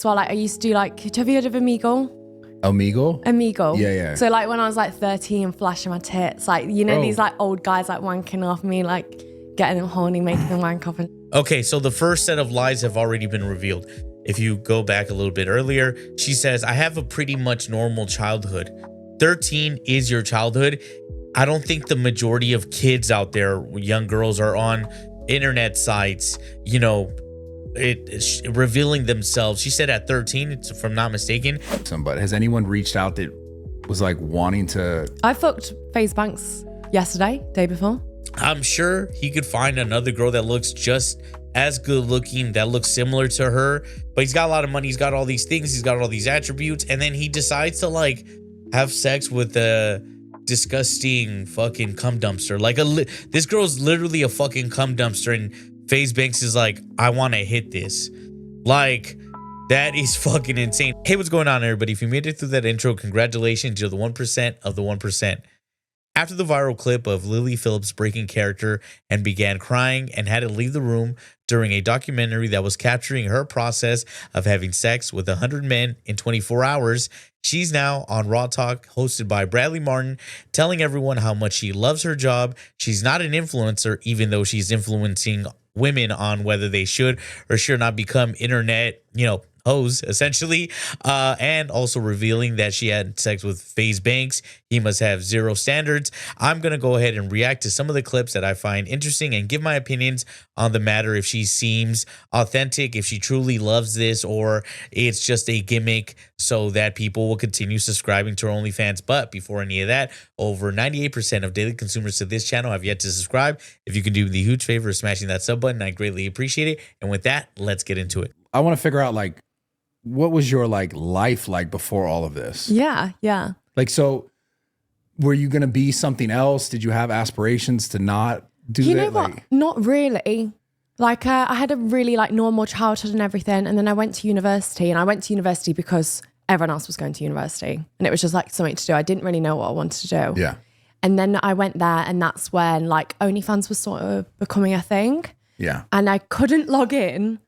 So like I used to do like, have you heard of Omegle? Omegle. Yeah. So like when I was like 13, flashing my tits, like, you know, these like old guys like wanking off me, like getting them horny, making them wank off. Okay, so the first set of lies have already been revealed. If you go back a little bit earlier, she says, I have a pretty much normal childhood. 13 is your childhood. I don't think the majority of kids out there, young girls, are on internet sites, you know, revealing themselves. She said at 13, if I'm not mistaken. But has anyone reached out that was like wanting to? I fucked Faze Banks yesterday, day before. I'm sure he could find another girl that looks just as good looking, that looks similar to her, but he's got a lot of money, he's got all these things, he's got all these attributes, and then he decides to like have sex with a disgusting fucking cum dumpster. Like this girl's literally a fucking cum dumpster, and Faze Banks is like, I want to hit this. Like, that is fucking insane. Hey, what's going on, everybody? If you made it through that intro, congratulations, you're the 1% of the 1%. After the viral clip of Lily Phillips breaking character and began crying and had to leave the room during a documentary that was capturing her process of having sex with 100 men in 24 hours, she's now on Raw Talk, hosted by Bradley Martyn, telling everyone how much she loves her job. She's not an influencer, even though she's influencing women on whether they should or should not become internet, you know, hoes, essentially, and also revealing that she had sex with Faze Banks. He must have zero standards. I'm going to go ahead and react to some of the clips that I find interesting and give my opinions on the matter, if she seems authentic, if she truly loves this, or it's just a gimmick so that people will continue subscribing to her OnlyFans. But before any of that, over 98% of daily consumers to this channel have yet to subscribe. If you can do me the huge favor of smashing that sub button, I greatly appreciate it. And with that, let's get into it. I want to figure out like, what was your like life like before all of this? Yeah. Like, so were you going to be something else? Did you have aspirations to not do that? You know what? Not really. Like I had a really like normal childhood and everything. And then I went to university, and I went to university because everyone else was going to university, and it was just like something to do. I didn't really know what I wanted to do. Yeah. And then I went there, and that's when like OnlyFans was sort of becoming a thing. Yeah. And I couldn't log in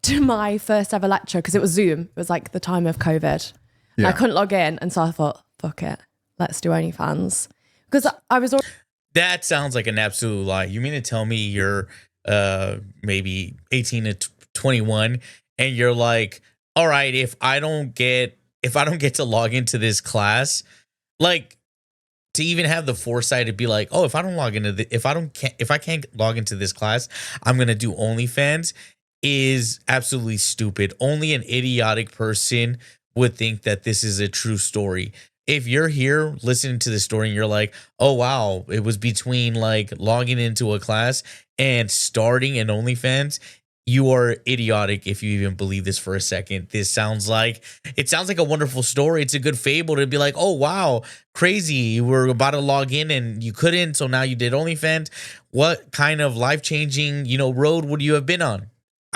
to my first ever lecture because it was Zoom. It was like the time of COVID. Yeah. I couldn't log in, and so I thought, fuck it, let's do OnlyFans. Because I was already— That sounds like an absolute lie. You mean to tell me you're maybe 18 to 21 and you're like, all right, if I don't get to log into this class, like, to even have the foresight to be like, oh, if I don't log into if I can't log into this class, I'm gonna do OnlyFans, is absolutely stupid. Only an idiotic person would think that this is a true story. If you're here listening to the story and you're like, oh, wow, it was between like logging into a class and starting an OnlyFans, you are idiotic if you even believe this for a second. It sounds like a wonderful story. It's a good fable to be like, oh, wow, crazy. You were about to log in and you couldn't, so now you did OnlyFans. What kind of life-changing, road would you have been on?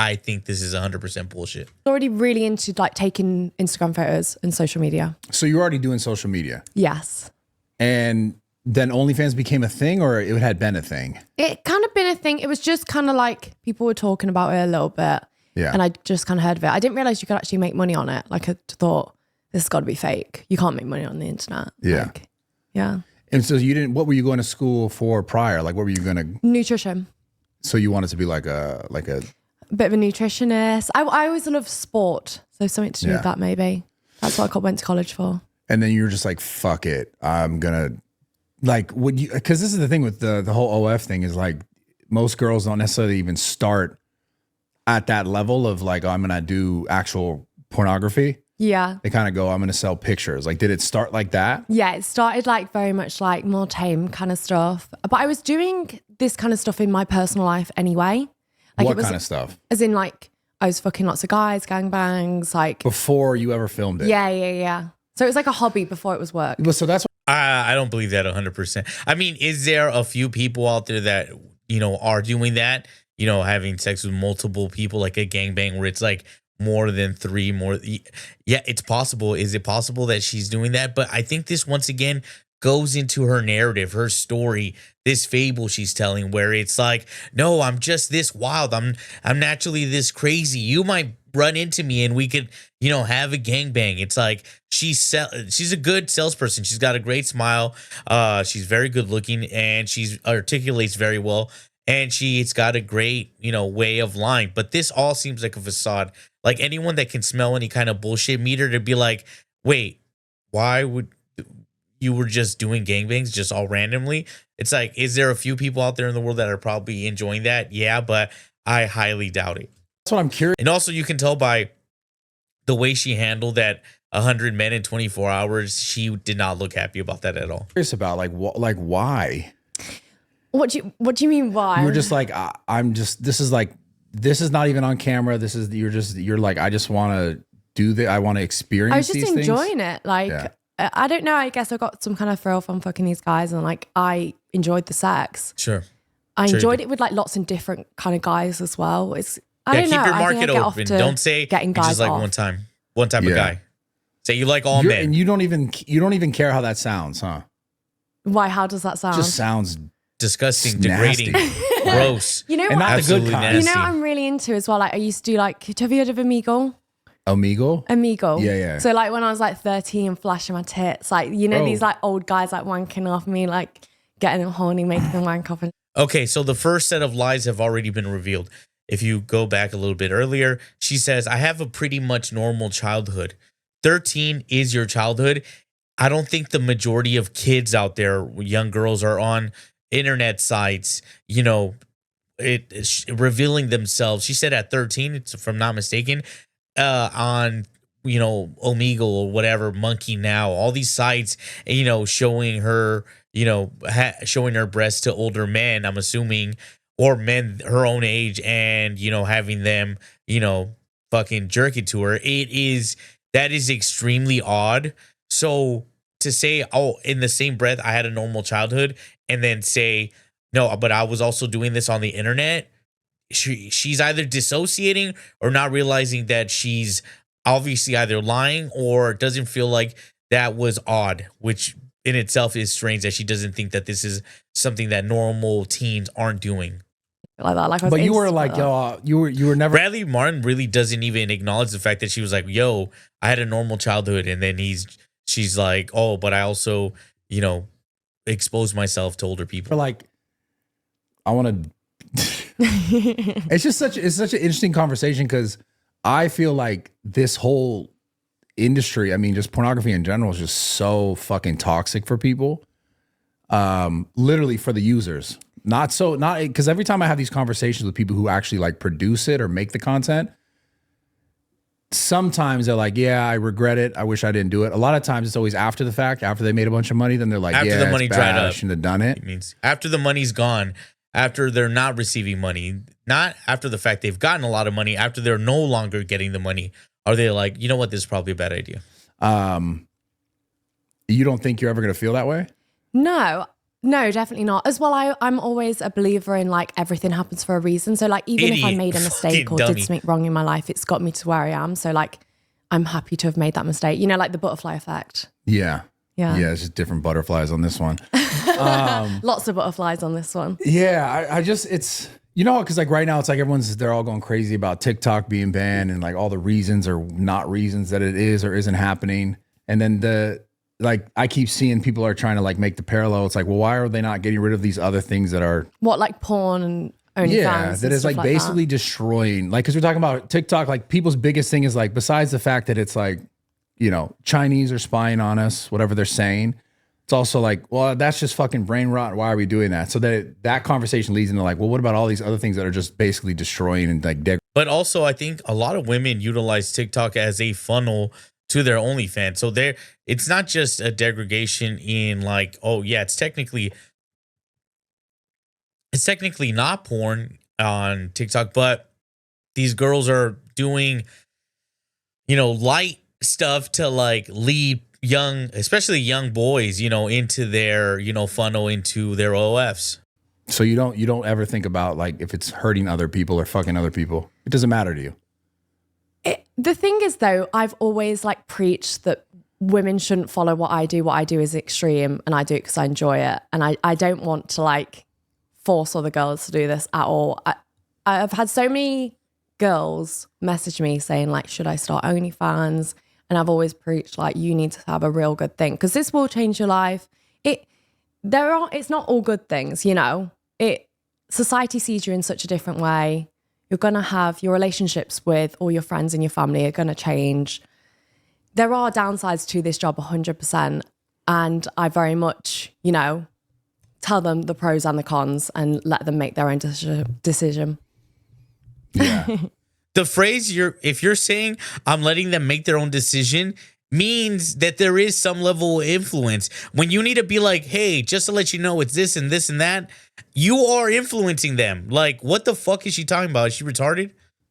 I think this is 100% bullshit. already really into like taking Instagram photos and social media. So you're already doing social media? Yes. And then OnlyFans became a thing, or it had been a thing? It kind of been a thing. It was just kind of like people were talking about it a little bit. Yeah. And I just kind of heard of it. I didn't realize you could actually make money on it. Like I thought, this has got to be fake. You can't make money on the internet. Yeah. Like, yeah. And so what were you going to school for prior? Like, what were you going to? Nutrition. So you wanted to be like a bit of a nutritionist. I always loved sport, so something to do with that maybe. That's what I went to college for. And then you were just like, fuck it, I'm gonna, like, would you? Because this is the thing with the whole OF thing is like, most girls don't necessarily even start at that level of like, oh, I'm gonna do actual pornography. Yeah. They kind of go, I'm gonna sell pictures. Like, did it start like that? Yeah, it started like very much like more tame kind of stuff. But I was doing this kind of stuff in my personal life anyway. Like what kind of stuff? As in like, I was fucking lots of guys, gangbangs, like. Before you ever filmed it? Yeah. So it was like a hobby before it was work. So that's what I don't believe that 100%. I mean, is there a few people out there that, are doing that, having sex with multiple people, like a gangbang where it's like more than three, more. Yeah, it's possible. Is it possible that she's doing that? But I think this, once again, goes into her narrative, her story, this fable she's telling, where it's like, no, I'm just this wild. I'm naturally this crazy. You might run into me and we could, have a gangbang. It's like she's a good salesperson. She's got a great smile. She's very good looking and she's articulates very well. And she's got a great, way of lying. But this all seems like a facade. Like anyone that can smell any kind of bullshit meter to be like, wait, why would you were just doing gangbangs just all randomly? It's like, is there a few people out there in the world that are probably enjoying that? Yeah, but I highly doubt it. That's what I'm curious. And also you can tell by the way she handled that 100 men in 24 hours, she did not look happy about that at all. Curious about why? What do you mean why? You were just like, this is not even on camera. You're like, I just want to do the, I want to experience. I was just these enjoying things. it. Like, Yeah. I don't know. I guess I got some kind of thrill from fucking these guys, and like I enjoyed the sex. Sure. I Sure enjoyed it with like lots of different kind of guys as well. I don't know. Keep your I think I market get off open. to Don't say getting you guys just like off. one type of guy. Say you like all men. And you don't even care how that sounds, huh? Why? How does that sound? Just sounds Disgusting, nasty. degrading, gross. You know And what? not the good Absolutely kind. You know nasty. what I'm really into as well? Like I used to do like, have you heard of Omegle? Omegle. Yeah. So like when I was like 13 flashing my tits, like, these like old guys like wanking off me, like getting them horny, making them wank off. Okay, so the first set of lies have already been revealed. If you go back a little bit earlier, she says, I have a pretty much normal childhood. 13 is your childhood. I don't think the majority of kids out there, young girls, are on internet sites, revealing themselves. She said at 13, if I'm not mistaken, on Omegle or whatever, Monkey Now, all these sites, showing her, showing her breasts to older men, I'm assuming, or men her own age, and having them, fucking jerk it to her. That is extremely odd. So to say, oh, in the same breath, I had a normal childhood, and then say, no, but I was also doing this on the internet. She's either dissociating or not realizing that she's obviously either lying or doesn't feel like that was odd, which in itself is strange that she doesn't think that this is something that normal teens aren't doing. Like that. Like I was But you were into like, that. you were never. Bradley Martyn really doesn't even acknowledge the fact that she was like, yo, I had a normal childhood. And then she's like, oh, but I also, exposed myself to older people. Like, I want to. It's such an interesting conversation because I feel like this whole industry, I mean, just pornography in general, is just so fucking toxic for people. Literally for the users, not because every time I have these conversations with people who actually like produce it or make the content, sometimes they're like, yeah, I regret it. I wish I didn't do it. A lot of times it's always after the fact, after they made a bunch of money, then they're like, After yeah, the money it's dried bad. I up. shouldn't have done it. It means after the money's gone, after they're not receiving money, not after the fact they've gotten a lot of money, after they're no longer getting the money, are they like, you know what, this is probably a bad idea? You don't think you're ever going to feel that way? No, definitely not. As well, I'm always a believer in like everything happens for a reason. So like even if I Idiot. made a mistake Fucking or dummy. did something wrong in my life, it's got me to where I am. So like I'm happy to have made that mistake. Like the butterfly effect. Yeah. Yeah. Yeah, it's just different butterflies on this one. Lots of butterflies on this one. Yeah, I just, it's, because like right now it's like they're all going crazy about TikTok being banned and like all the reasons or not reasons that it is or isn't happening. And then I keep seeing people are trying to like make the parallel. It's like, well, why are they not getting rid of these other things that are, What, like porn and OnlyFans? yeah, and that is stuff like basically destroying, like, because we're talking about TikTok, like people's biggest thing is like, besides the fact that it's like, Chinese are spying on us, whatever they're saying. It's also like, well, that's just fucking brain rot. Why are we doing that? So that conversation leads into like, well, what about all these other things that are just basically destroying and like But also, I think a lot of women utilize TikTok as a funnel to their OnlyFans. So it's not just a degradation in like, oh yeah, it's technically not porn on TikTok, but these girls are doing, light stuff to like lead especially young boys, into their, funnel into their OFs. So you don't ever think about like if it's hurting other people or fucking other people. It doesn't matter to you. The thing is though, I've always like preached that women shouldn't follow what I do. What I do is extreme, and I do it because I enjoy it. And I don't want to like force other girls to do this at all. I've had so many girls message me saying like, should I start OnlyFans? And I've always preached like, you need to have a real good thing because this will change your life. It's not all good things, you know. Society sees you in such a different way. You're gonna have your relationships with all your friends and your family are gonna change. There are downsides to this job 100%. And I very much, you know, tell them the pros and the cons and let them make their own decision. Yeah. The phrase if you're saying I'm letting them make their own decision means that there is some level of influence. When you need to be like, hey, just to let you know it's this and this and that, you are influencing them. Like, what the fuck is she talking about? Is she retarded?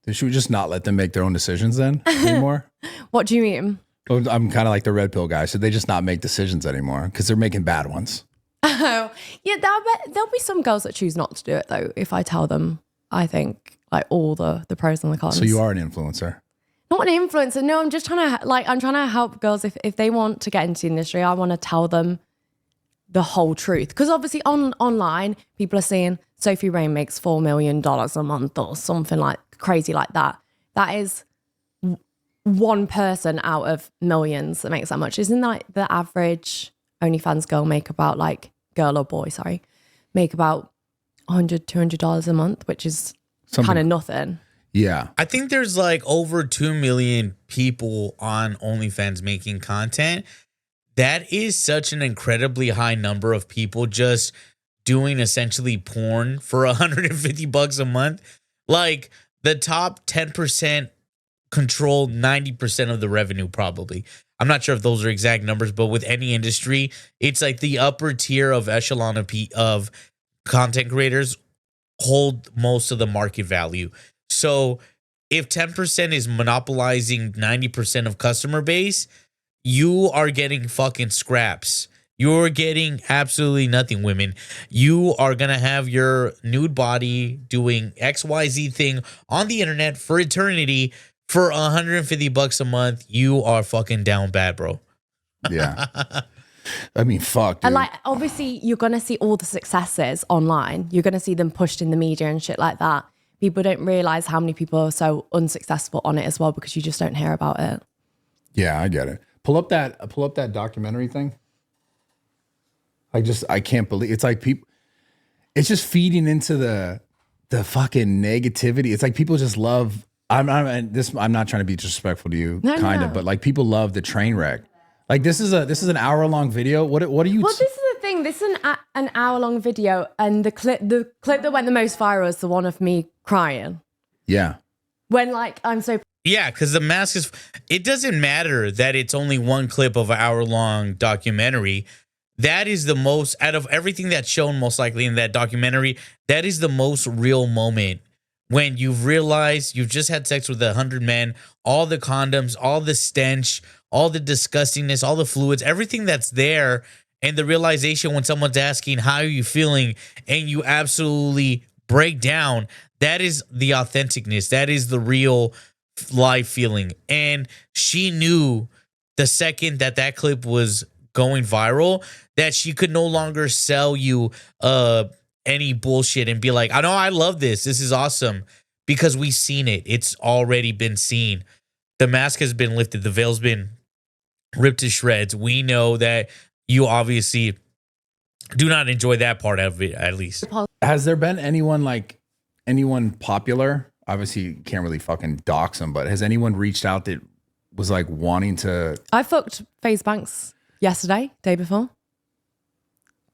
Should we just not let them make their own decisions then anymore? What do you mean? Well, I'm kind of like the red pill guy. So they just not make decisions anymore because they're making bad ones. Oh, yeah, there'll be some girls that choose not to do it though. If I tell them, I think like all the pros and the cons. So you are an influencer. Not an influencer. No, I'm just trying to help girls. If they want to get into the industry, I want to tell them the whole truth. Because obviously online, people are saying Sophie Rain makes $4 million a month or something like crazy like that. That is one person out of millions that makes that much. Isn't like the average OnlyFans girl make about girl or boy, sorry, make about $100, $200 a month, which is kind of nothing. Yeah. I think there's like over 2 million people on OnlyFans making content. That is such an incredibly high number of people just doing essentially porn for $150 a month. Like the top 10% control 90% of the revenue probably. I'm not sure if those are exact numbers, but with any industry, it's like the upper tier of echelon of content creators hold most of the market value. So if 10% is monopolizing 90% of customer base, you are getting fucking scraps. You're getting absolutely nothing, women. You are going to have your nude body doing XYZ thing on the internet for eternity for $150 a month. You are fucking down bad, bro. Yeah. I mean, fuck, dude. And obviously you're going to see all the successes online. You're going to see them pushed in the media and shit like that. People don't realize how many people are so unsuccessful on it as well because you just don't hear about it. Yeah, I get it. Pull up that documentary thing. I can't believe it's like people. It's just feeding into the fucking negativity. It's like people just love. I'm not trying to be disrespectful to you, of, but like people love the train wreck. Like this is an hour-long video. What are you? Well, this is the thing. This is an hour-long video, and the clip that went the most viral is the one of me crying. Yeah. When I'm so. Yeah, because the mask is. It doesn't matter that it's only one clip of an hour-long documentary. That is the most out of everything that's shown, most likely in that documentary. That is the most real moment when you've realized you've just had sex with 100 men, all the condoms, all the stench, all the disgustingness, all the fluids, everything that's there, and the realization when someone's asking, how are you feeling? And you absolutely break down. That is the authenticness. That is the real life feeling. And she knew the second that clip was going viral that she could no longer sell you any bullshit and be like, I know, I love this. This is awesome, because we've seen it. It's already been seen. The mask has been lifted. The veil's been ripped to shreds. We know that you obviously do not enjoy that part of it, at least. Has there been anyone popular? Obviously, you can't really fucking dox them, but has anyone reached out that was like wanting to? I fucked Faze Banks yesterday, day before.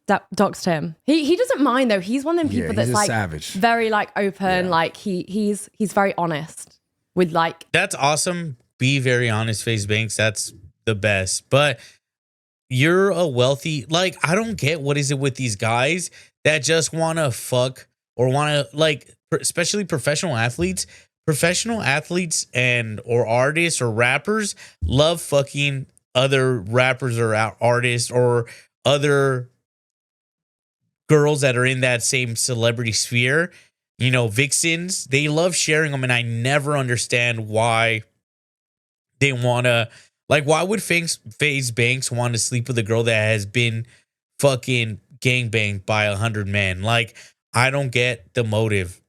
That doxed him. He doesn't mind though. He's one of them people that's like savage. Very open. Yeah. Like he's very honest with That's awesome. Be very honest, Faze Banks. That's the best. But you're a wealthy, I don't get what is it with these guys that just want to fuck or want to especially professional athletes. Professional athletes or artists or rappers love fucking other rappers or artists or other girls that are in that same celebrity sphere, vixens. They love sharing them, and I never understand why they want to Like, why would Faze Banks want to sleep with a girl that has been fucking gangbanged by 100 men? Like, I don't get the motive.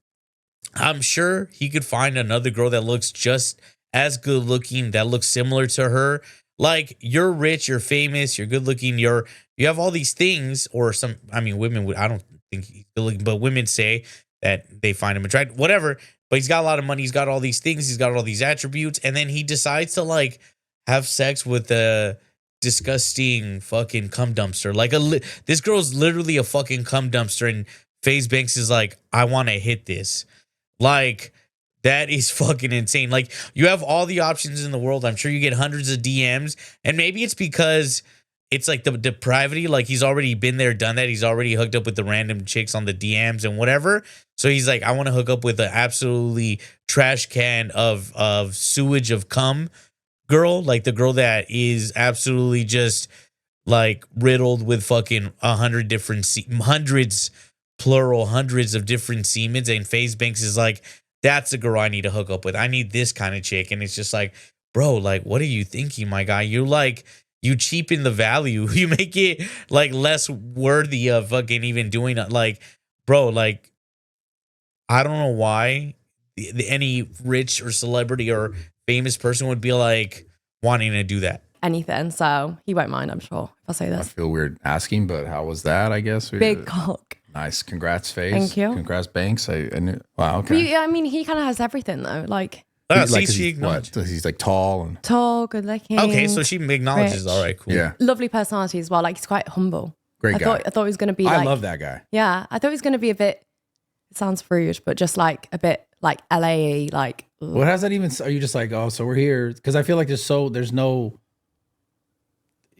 I'm sure he could find another girl that looks just as good looking, that looks similar to her. Like, you're rich, you're famous, you're good looking, you have all these things, or some, I mean, women would, I don't think he's good looking, but women say that they find him attractive, whatever. But he's got a lot of money, he's got all these things, he's got all these attributes, and then he decides to like have sex with a disgusting fucking cum dumpster. Like this girl's literally a fucking cum dumpster, and Faze Banks is like, I want to hit this. Like, that is fucking insane. Like, you have all the options in the world. I'm sure you get hundreds of DMs, and maybe it's because it's like the depravity. Like, he's already been there, done that. He's already hooked up with the random chicks on the DMs and whatever. So he's like, I want to hook up with an absolutely trash can of sewage of cum girl, like the girl that is absolutely just like riddled with fucking 100 different hundreds of different semens. And Faze Banks is like, that's the girl I need to hook up with. I need this kind of chick. And it's just like, bro, like, what are you thinking, my guy? You're like, you cheapen the value. You make it like less worthy of fucking even doing it. Like, bro, like, I don't know why any rich or celebrity or famous person would be like wanting to do that. Anything. So he won't mind, I'm sure, if I say I this. feel weird asking, but how was that? I guess Big cock. Nice. Congrats, Faze. Thank you. Congrats, Banks. I knew. Wow. But Okay. yeah, I mean, he kind of has everything though. Like Like, She he's, what? acknowledged. He's like tall and tall, good looking. Okay, so she acknowledges. rich. All right, cool. yeah, Lovely personality as well. Like, he's quite humble. great guy. I thought he was going to be I like, love that guy. yeah, I thought he was going to be a bit, it sounds rude, but just like a bit like LA, like, ugh. What has that even? Are you just like, oh, so we're here? Because I feel like there's no,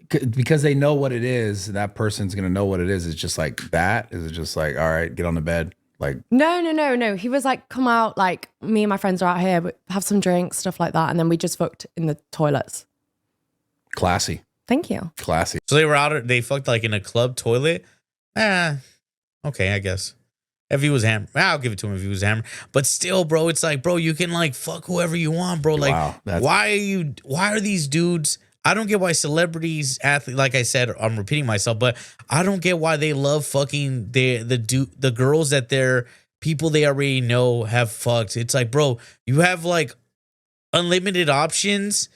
because they know what it is. That person's gonna know what it is. It's just like that. Is it just like, all right, get on the bed? Like, No. He was like, come out, like, me and my friends are out here, but have some drinks, stuff like that. And then we just fucked in the toilets. classy, Thank you. classy. So they were out. They fucked like in a club toilet. Okay, I guess. If he was hammered, I'll give it to him if he was hammered. But still, bro, it's like, bro, you can like fuck whoever you want, bro. Like, Wow, why are these dudes? I don't get why celebrities, athletes, like I said, I'm repeating myself, but I don't get why they love fucking the girls that they're people they already know have fucked. It's like, bro, you have like unlimited options,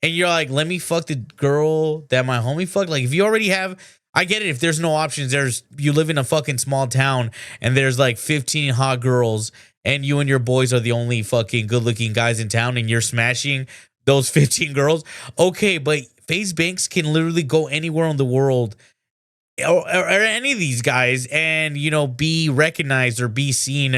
and you're like, let me fuck the girl that my homie fucked. Like, if you already have, I get it. If there's no options, you live in a fucking small town and there's like 15 hot girls and you and your boys are the only fucking good looking guys in town and you're smashing those 15 girls. Okay, but Faze Banks can literally go anywhere in the world or any of these guys and, you know, be recognized or be seen,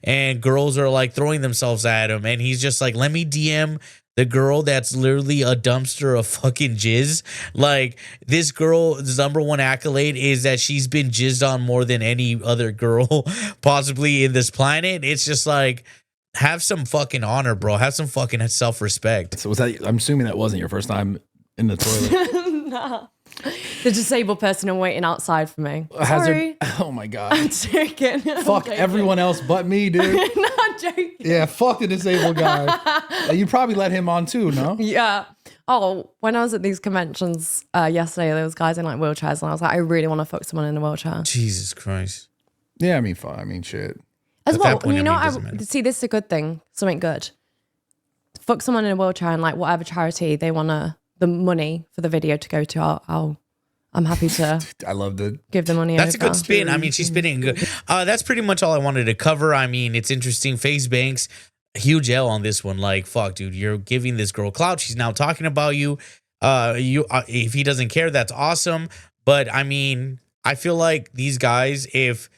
and girls are like throwing themselves at him. And he's just like, let me DM the girl that's literally a dumpster of fucking jizz. Like, this girl's number one accolade is that she's been jizzed on more than any other girl possibly in this planet. It's just like, have some fucking honor, bro. Have some fucking self-respect. So was that? I'm assuming that wasn't your first time in the toilet. Nah. The disabled person and waiting outside for me. Sorry. Sorry. Oh my god. I'm joking. Fuck everyone else but me, dude. No, I'm joking. Yeah, fuck the disabled guy. You probably let him on too, no? Yeah. Oh, when I was at these conventions yesterday, there was guys in like wheelchairs, and I was like, I really want to fuck someone in a wheelchair. Jesus Christ. Yeah, I mean, fine. I mean, shit. As At well, that point, you I know, mean, it doesn't matter. see, this is a good thing. Something good. Fuck someone in a wheelchair and like whatever charity they want the money for the video to go to. I'm happy to I loved it. give the money. That's a over. good spin. I mean, she's spinning good. That's pretty much all I wanted to cover. I mean, it's interesting. Faze Banks, huge L on this one. Like, fuck, dude, you're giving this girl clout. She's now talking about you. If he doesn't care, that's awesome. But I mean, I feel like these guys, if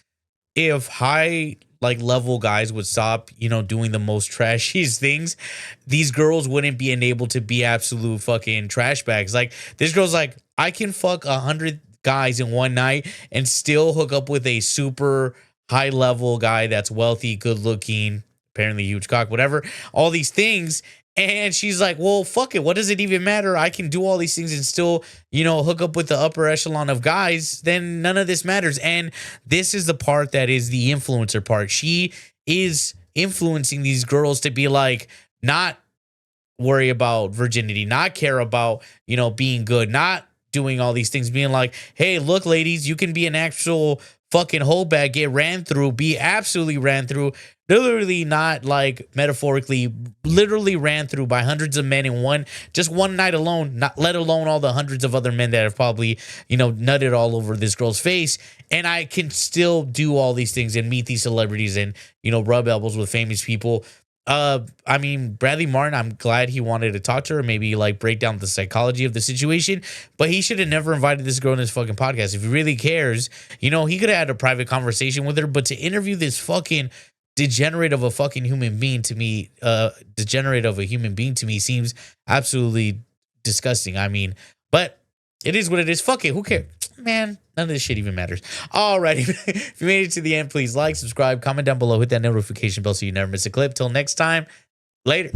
high like level guys would stop, you know, doing the most trashiest things, these girls wouldn't be enabled to be absolute fucking trash bags. Like, this girl's like, I can fuck 100 guys in one night and still hook up with a super high level guy that's wealthy, good looking, apparently huge cock, whatever, all these things. And she's like, well, fuck it. What does it even matter? I can do all these things and still, you know, hook up with the upper echelon of guys. Then none of this matters. And this is the part that is the influencer part. She is influencing these girls to be like, not worry about virginity, not care about, you know, being good, not doing all these things, being like, hey, look, ladies, you can be an actual fucking hoe bag, get ran through, be absolutely ran through, literally, not like metaphorically, literally ran through by hundreds of men in just one night alone, not let alone all the hundreds of other men that have probably, you know, nutted all over this girl's face. And I can still do all these things and meet these celebrities and, you know, rub elbows with famous people. I mean, Bradley Martyn, I'm glad he wanted to talk to her, maybe like break down the psychology of the situation, but he should have never invited this girl in his fucking podcast. If he really cares, you know, he could have had a private conversation with her, but to interview this fucking degenerate of a fucking human being to me, seems absolutely disgusting. I mean, but it is what it is. Fuck it. Who cares? Man, none of this shit even matters. Alrighty. If you made it to the end, please like, subscribe, comment down below, hit that notification bell so you never miss a clip. Till next time, later.